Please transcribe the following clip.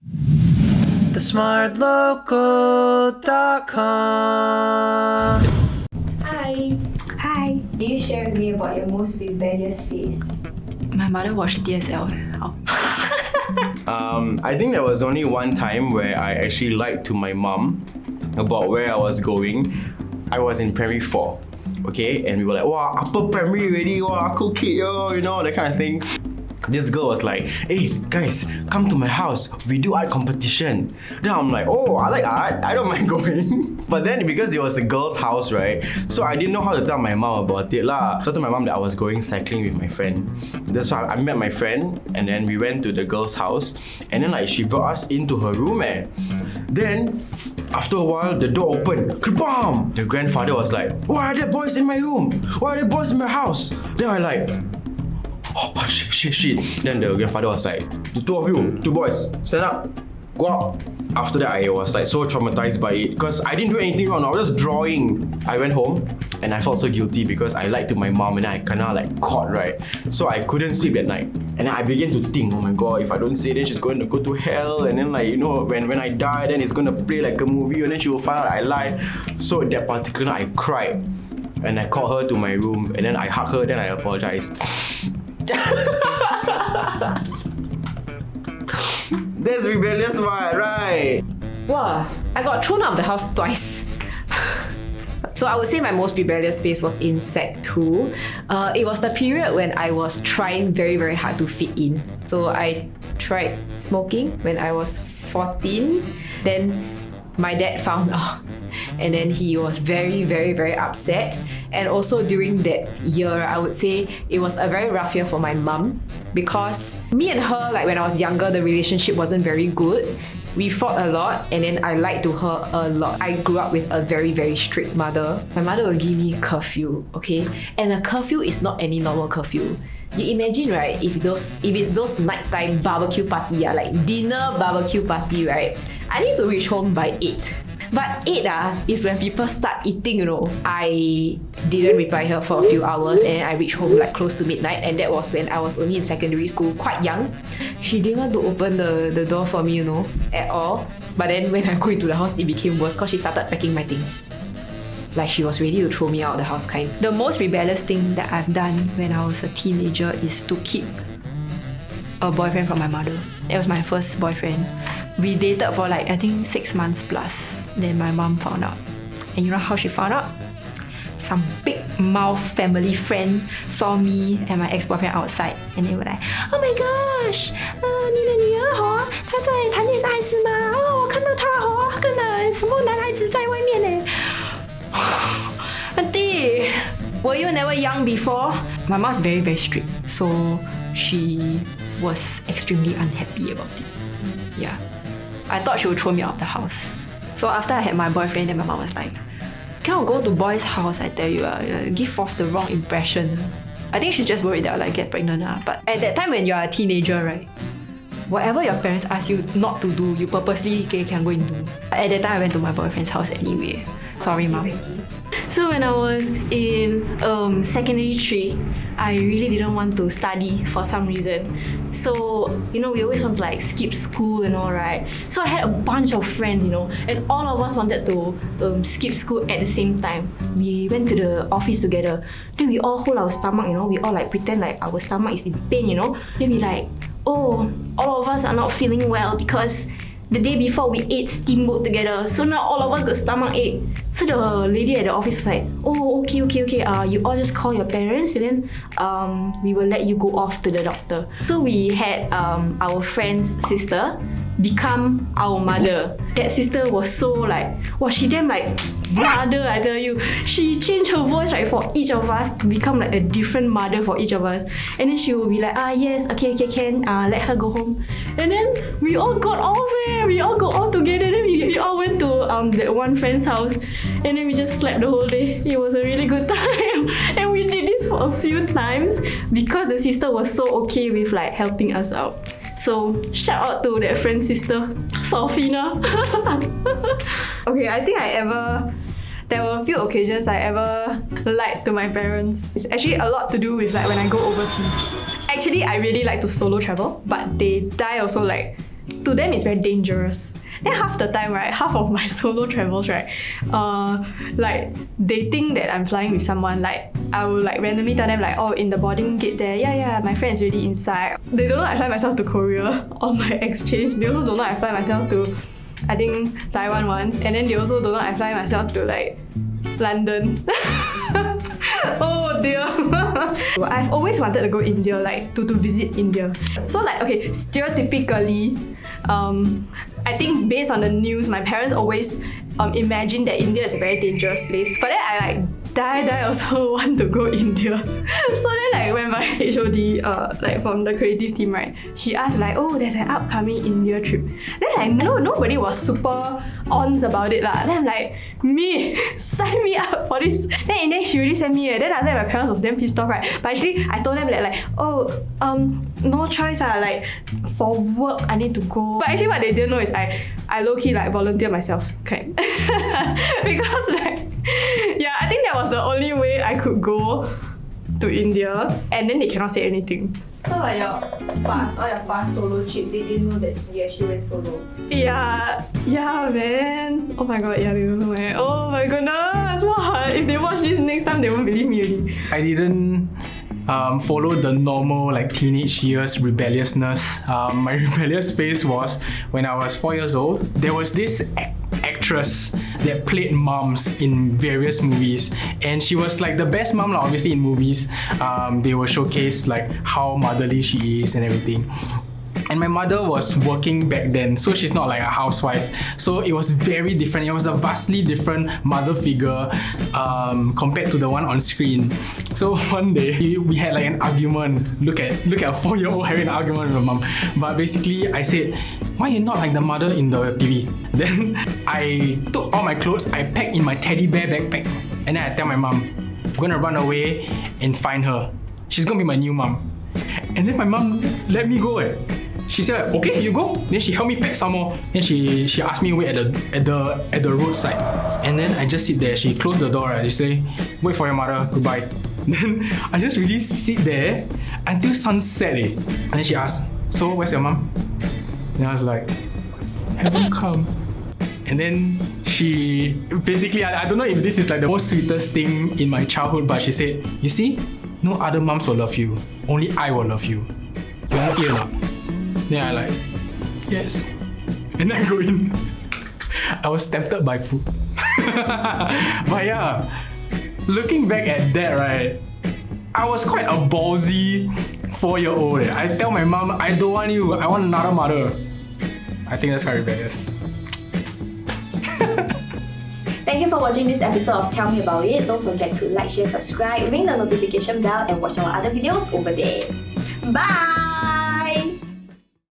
TheSmartLocal.com. Hi. Hi. Can you share with me about your most rebellious phase? My mother watched TSL. How? I think there was only one time where I actually lied to my mom about where I was going. I was in primary 4, okay? And we were like, wow, upper primary already, wow, cool kid, yo, you know, that kind of thing. This girl was like, hey, guys, come to my house. We do art competition. Then I'm like, oh, I like art. I don't mind going. But then because it was a girl's house, right? So I didn't know how to tell my mom about it lah. So I told my mom that I was going cycling with my friend. That's why I met my friend and then we went to the girl's house. And then like she brought us into her room. Then after a while, the door opened. Kabam! The grandfather was like, why are there boys in my room? Why are there boys in my house? Then I like, oh shit. Then the grandfather was like, the two of you, 2 boys, stand up, go out. After that, I was like so traumatized by it because I didn't do anything wrong. I was just drawing. I went home and I felt so guilty because I lied to my mom and I kinda like caught, right? So I couldn't sleep that night. And then I began to think, oh my god, if I don't say, then she's going to go to hell. And then like, you know, when I die, then it's gonna play like a movie and then she will find out I lied. So that particular night, I cried. And I called her to my room and then I hugged her, then I apologized. That's rebellious one, right? Wow, I got thrown out of the house twice. So I would say my most rebellious phase was in Sec 2. It was the period when I was trying very, very hard to fit in. So I tried smoking when I was 14. Then my dad found out. And then he was very, very, very upset. And also during that year, I would say it was a very rough year for my mum because me and her, like when I was younger, the relationship wasn't very good. We fought a lot and then I lied to her a lot. I grew up with a very, very strict mother. My mother will give me curfew, okay? And a curfew is not any normal curfew. You imagine, right, if it's those nighttime barbecue party, like dinner barbecue party, right? I need to reach home by 8. But 8 is when people start eating, you know. I didn't reply her for a few hours and I reached home like close to midnight, and that was when I was only in secondary school, quite young. She didn't want to open the door for me, you know, at all. But then when I go into the house, it became worse because she started packing my things. Like she was ready to throw me out of the house kind. The most rebellious thing that I've done when I was a teenager is to keep a boyfriend from my mother. It was my first boyfriend. We dated for like, I think 6 months plus. Then my mom found out. And you know how she found out? Some big mouth family friend saw me and my ex-boyfriend outside, and they were like, oh my gosh, 你的女儿哦，她在谈恋爱是吗？哦，我看到她哦，跟了什么男孩子在外面呢。Auntie, were you never young before? My mom's very, very strict, so she was extremely unhappy about it. Yeah. I thought she would throw me out of the house. So after I had my boyfriend, then my mom was like, cannot go to boys' house, I tell you, give off the wrong impression. I think she's just worried that I'll like get pregnant. But at that time when you're a teenager, right, whatever your parents ask you not to do, you purposely can go and do. At that time I went to my boyfriend's house anyway. Sorry, mom. So when I was in secondary 3, I really didn't want to study for some reason. So, you know, we always want to like skip school and all, right? So I had a bunch of friends, you know, and all of us wanted to skip school at the same time. We went to the office together. Then we all hold our stomach, you know, we all like pretend like our stomach is in pain, you know. Then we like, oh, all of us are not feeling well because the day before we ate steamboat together, so now all of us got stomach ache. So the lady at the office was like, oh, okay, you all just call your parents and then we will let you go off to the doctor. So we had our friend's sister become our mother. That sister was so like, wow, she damn like brother, I tell you. She changed her voice, right, for each of us to become like a different mother for each of us. And then she will be like, yes, okay, can let her go home. And then we all got off we all got off together. Then we all went to that one friend's house and then we just slept the whole day. It was a really good time. And we did this for a few times because the sister was so okay with like helping us out. So shout out to that friend's sister, Sofina. Okay, I think there were a few occasions I ever lied to my parents. It's actually a lot to do with like when I go overseas. Actually, I really like to solo travel, but they die also like 2 to them it's very dangerous. Then half the time, right, half of my solo travels, right, like they think that I'm flying with someone. Like I will like randomly tell them like, oh, in the boarding gate there, yeah, my friend is already inside. They don't know I fly myself to Korea on my exchange. They also don't know I fly myself to, I think, Taiwan once. And then they also don't know I fly myself to like London. Oh dear. I've always wanted to go India, like to visit India. So like, okay, stereotypically, I think based on the news, my parents always imagine that India is a very dangerous place. But then I like die also want to go India. So then like when my HOD like from the creative team, right, she asked like, oh, there's an upcoming India trip. Then like nobody was super ons about it lah. Then I'm like, me, sign me up for this. Then in the end she really sent me. Then after that my parents was damn pissed off, right? But actually I told them that like, oh, no choice like for work I need to go. But actually what they didn't know is I low-key like volunteer myself, okay? Because like, yeah, I think that was the only way I could go to India, and then they cannot say anything. So like your past solo trip, they didn't know that you actually went solo. Yeah, man. Oh my god, yeah, they don't know eh. Oh my goodness, what? If they watch this next time, they won't believe me already. I didn't follow the normal like teenage years rebelliousness. My rebellious phase was when I was 4 years old. There was this actress that played moms in various movies, and she was like the best mom, obviously in movies. They will showcase like how motherly she is and everything. And my mother was working back then, so she's not like a housewife. So it was very different. It was a vastly different mother figure compared to the one on screen. So one day we had like an argument. Look at a 4-year-old having an argument with her mom. But basically I said, why you not like the mother in the TV? Then I took all my clothes, I packed in my teddy bear backpack, and then I tell my mom, I'm gonna run away and find her. She's gonna be my new mom. And then my mom let me go. She said, okay, you go. Then she helped me pack some more. Then she asked me to wait at the roadside. And then I just sit there. She closed the door. Right? She say, wait for your mother. Goodbye. Then I just really sit there until sunset. And then she asked, so where's your mom? Then I was like, haven't come. And then she basically, I don't know if this is like the most sweetest thing in my childhood, but she said, you see, no other moms will love you. Only I will love you. You want to eat or not? Then I like, yes. And then I go in. I was tempted by food. But yeah, looking back at that, right, I was quite a ballsy 4-year-old. I tell my mom, I don't want you, I want another mother. I think that's quite rebellious. Thank you for watching this episode of Tell Me About It. Don't forget to like, share, subscribe, ring the notification bell, and watch our other videos over there. Bye!